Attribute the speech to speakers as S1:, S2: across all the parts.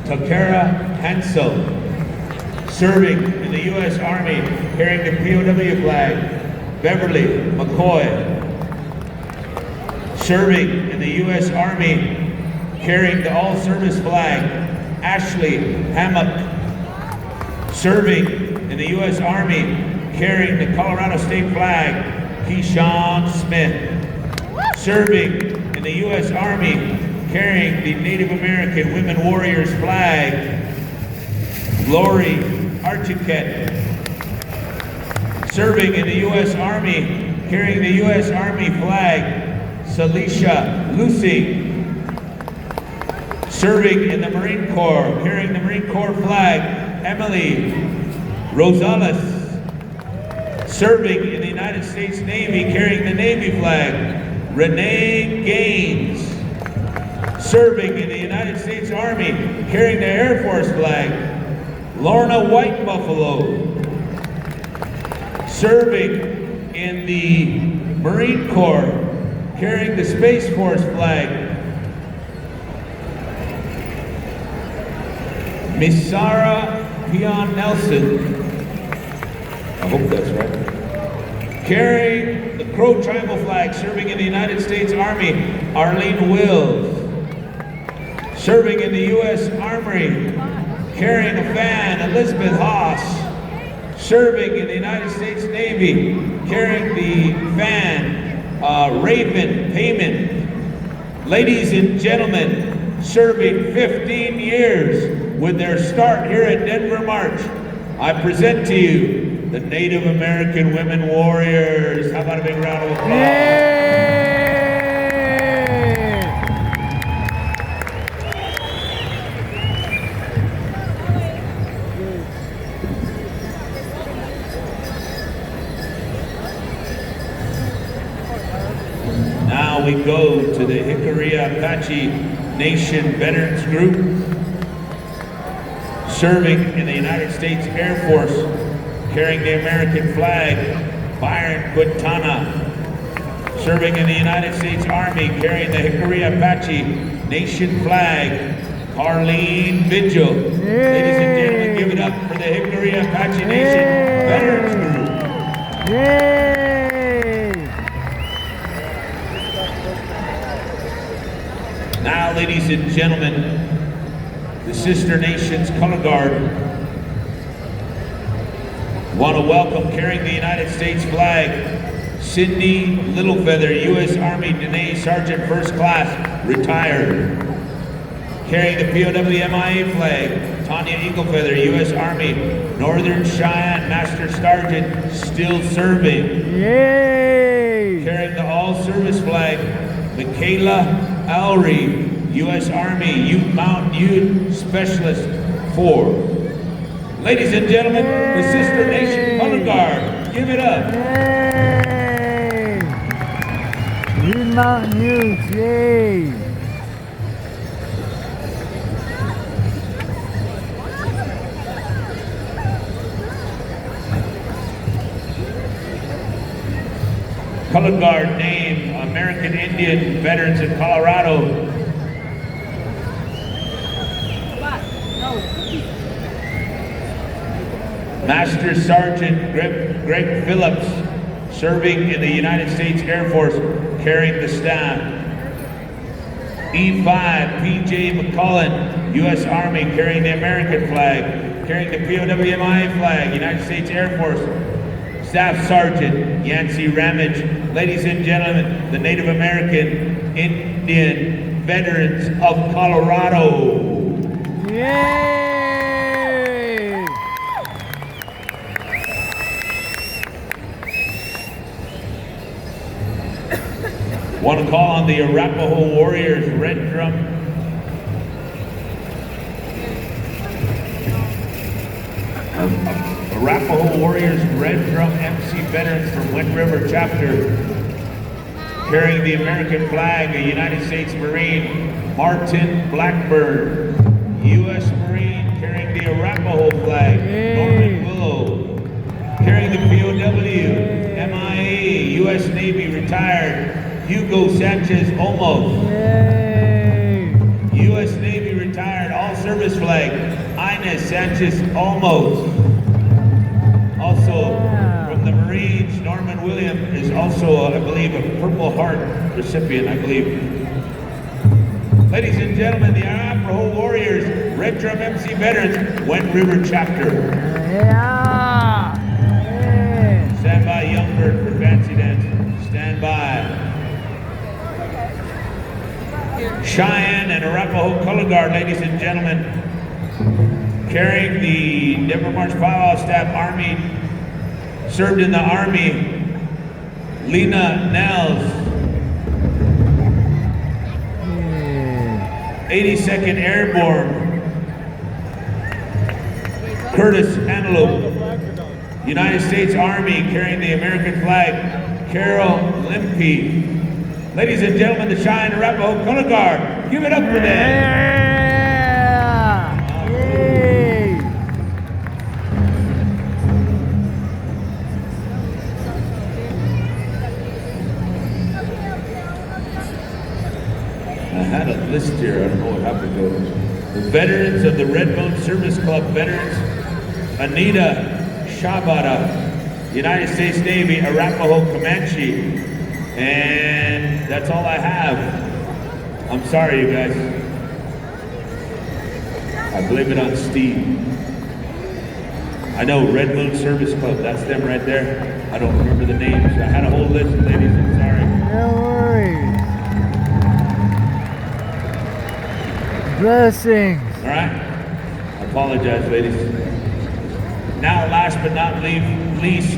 S1: Takara Hansel, serving in the U.S. Army, carrying the POW flag. Beverly McCoy, serving in the U.S. Army, carrying the all-service flag. Ashley Hammock, serving in the U.S. Army, carrying the Colorado State flag. Keyshawn Smith, serving in the U.S. Army, carrying the Native American Women Warriors flag. Lori Archiquette, serving in the U.S. Army, carrying the U.S. Army flag. Celicia Lucy, serving in the Marine Corps, carrying the Marine Corps flag. Emily Rosales, serving in the United States Navy, carrying the Navy flag. Renee Gaines, serving in the United States Army, carrying the Air Force flag. Lorna White Buffalo, serving in the Marine Corps, carrying the Space Force flag. Misara Pion Nelson, I hope that's right, carrying the Crow Tribal flag, serving in the United States Army. Arlene Wills, serving in the U.S. Army, carrying a fan. Elizabeth Haas, serving in the United States Navy, carrying the fan. Raven Payman. Ladies and gentlemen, serving 15 years with their start here at Denver March, I present to you the Native American Women Warriors. How about a big round of applause?
S2: Yay!
S1: Now we go to the Hickory Apache Nation Veterans Group, serving in the United States Air Force, carrying the American flag. Byron Quintana, serving in the United States Army, carrying the Hickory Apache Nation flag. Carlene Vigil. Ladies and gentlemen, give it up for the Hickory Apache Nation Veterans Group.
S2: Yay!
S1: Now, ladies and gentlemen, the Sister Nations Color Guard want to welcome, carrying the United States flag, Cindy Littlefeather, U.S. Army Dene Sergeant First Class, retired. Carrying the POW-MIA flag, Tanya Eaglefeather, U.S. Army Northern Cheyenne Master Sergeant, still serving.
S2: Yay!
S1: Carrying the all-service flag, Michaela Alry, U.S. Army Mountain Youth Specialist 4. Ladies and gentlemen, the Sister Nation Color Guard, give it up.
S2: Yay! Youth Mountain Youth, yay!
S1: Color Guard name, American Indian Veterans in Colorado. Master Sergeant Greg Phillips, serving in the United States Air Force, carrying the staff. E5 P.J. McCullen, U.S. Army, carrying the American flag, carrying the POW-MIA flag, United States Air Force. Staff Sergeant Yancey Ramage. Ladies and gentlemen, the Native American Indian Veterans of Colorado.
S2: Yay!
S1: Want to call on the Arapaho Warriors Red Drum. Arapaho Warriors Red Drum MC Veterans from Wind River Chapter, carrying the American flag, a United States Marine, Martin Blackburn, U.S. Marine, carrying the Arapaho flag, Norman Willow, carrying the POW, MIA, U.S. Navy retired, Hugo Sanchez Olmos, U.S. Navy retired, all service flag, Ines Sanchez Olmos. Also from the Marines, Norman William is also, I believe, a Purple Heart recipient, I believe. Ladies and gentlemen, the Arapaho Warriors, Red Drum MC Veterans, Wet River Chapter.
S2: Yeah.
S1: Stand by, Youngbird, for fancy dance. Stand by. Cheyenne and Arapaho Color Guard, ladies and gentlemen, carrying the Denver March Pow Wow Staff Army, served in the Army, Lena Nels. 82nd Airborne, Curtis Antelope. United States Army, carrying the American flag, Carol Limpy. Ladies and gentlemen, the Cheyenne Arapaho Color Guard, give it up for them.
S2: Yeah. Yay.
S1: I had a list here, I don't know what happened to it. The veterans of the Red Bone Service Club veterans, Anita Shabata, United States Navy, Arapaho Comanche. And that's all I have. I'm sorry, you guys. I blame it on Steve. I know, Red Moon Service Club, that's them right there. I don't remember the names. I had a whole list, ladies, I'm sorry.
S2: No worries. Blessings.
S1: All right? I apologize, ladies. Now, last but not least,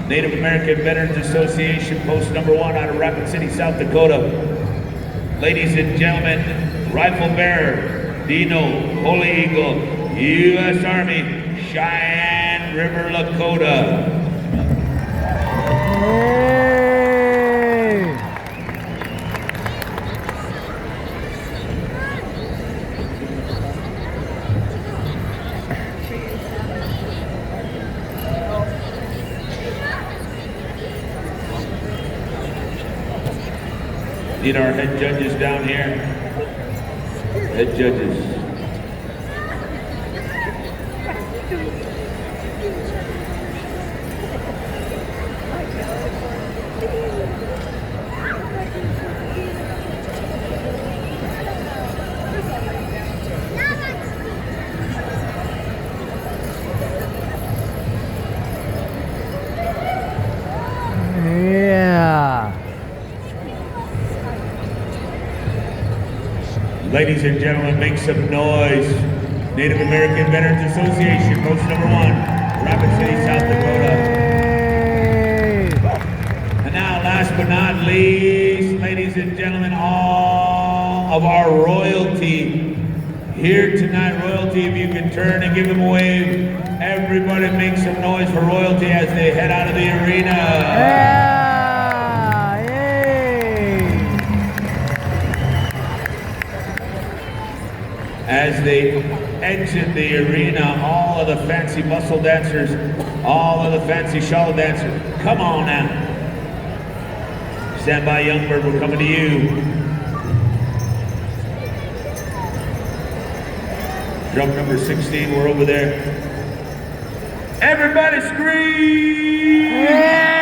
S1: Native American Veterans Association, post number 1 out of Rapid City, South Dakota. Ladies and gentlemen, rifle bearer, Dino Holy Eagle, U.S. Army, Cheyenne River, Lakota.
S2: Yay.
S1: Need our head judges down here. Head judges.
S2: Yeah.
S1: Ladies and gentlemen, make some noise. Native American Veterans Association, post number 1, Rapid City, South Dakota. And now, last but not least, ladies and gentlemen, all of our royalty here tonight. Royalty, if you can turn and give them a wave. Everybody make some noise for royalty as they head out of the arena.
S2: Yeah.
S1: As they exit the arena, all of the fancy muscle dancers, all of the fancy shawl dancers, come on now. Stand by, Youngbird, we're coming to you. Drum number 16, we're over there. Everybody scream!
S2: Yeah.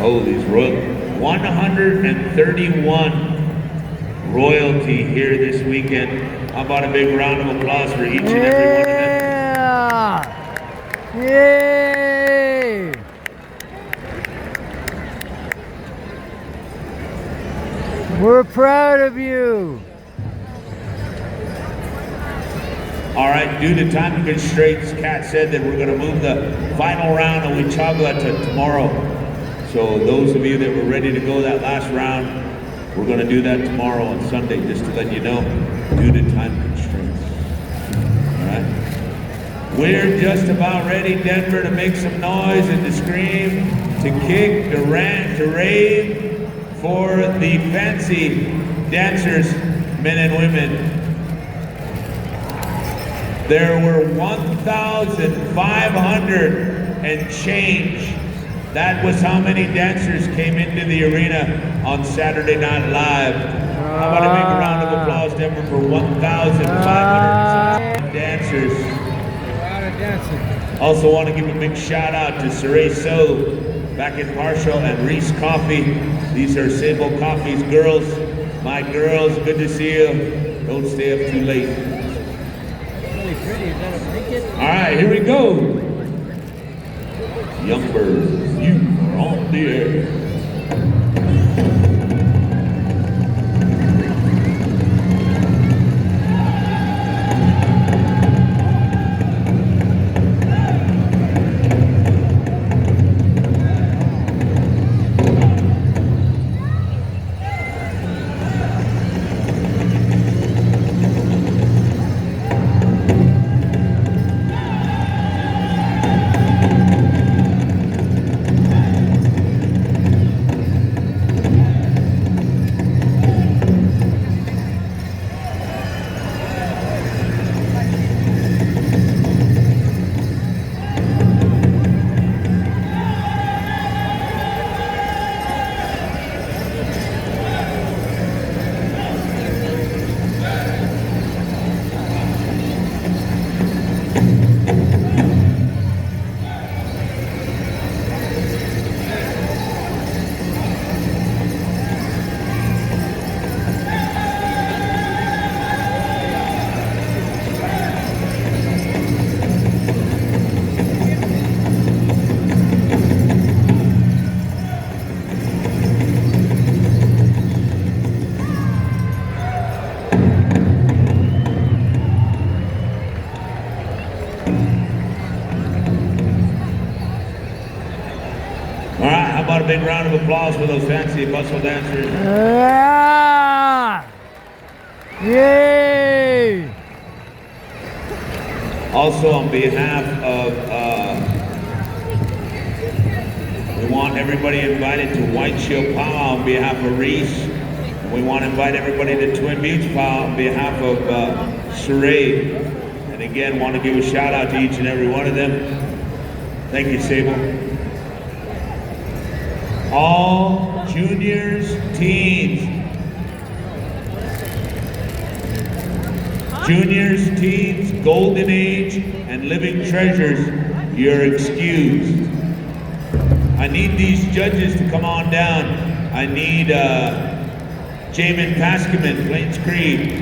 S1: Oh, these royal 131 royalty here this weekend. How about a big round of applause for each and every one of them?
S2: Yay! We're proud of you.
S1: All right, due to time constraints, Kat said that we're going to move the final round of Wichagua to tomorrow. So those of you that were ready to go that last round, we're going to do that tomorrow on Sunday, just to let you know, due to time constraints. All right? We're just about ready, Denver, to make some noise and to scream, to kick, to rant, to rave for the fancy dancers, men and women. There were 1,500 and change. That was how many dancers came into the arena on Saturday Night Live. How about a big round of applause, Denver, for 1,500 dancers.
S2: A lot of dancing.
S1: Also want to give a big shout out to Saray So, back in Partial, and Reese Coffee. These are Sable Coffee's girls. My girls, good to see you. Don't stay up too late.
S2: Really pretty. Is that a blanket?
S1: All right, here we go. Young birds, you are on the air. All right, how about a big round of applause for those fancy bustle dancers?
S2: Ah! Yay!
S1: Also, on behalf of, we want everybody invited to White Shield Pow Wow on behalf of Reese. We want to invite everybody to Twin Beach Pow Wow on behalf of Saray. And again, want to give a shout out to each and every one of them. Thank you, Sable. All juniors, teens. Juniors, teens, golden age, and living treasures, you're excused. I need these judges to come on down. I need Jamin Paskiman, Plains Creek,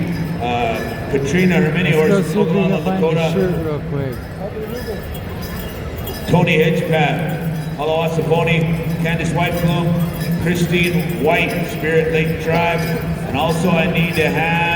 S1: Katrina Herminihorse, Oklahoma, Lakota,
S2: Real quick.
S1: Tony Hedgepath, Hello Asaponi, Candace Whitebloom, Christine White, Spirit Lake Tribe, and also I need to have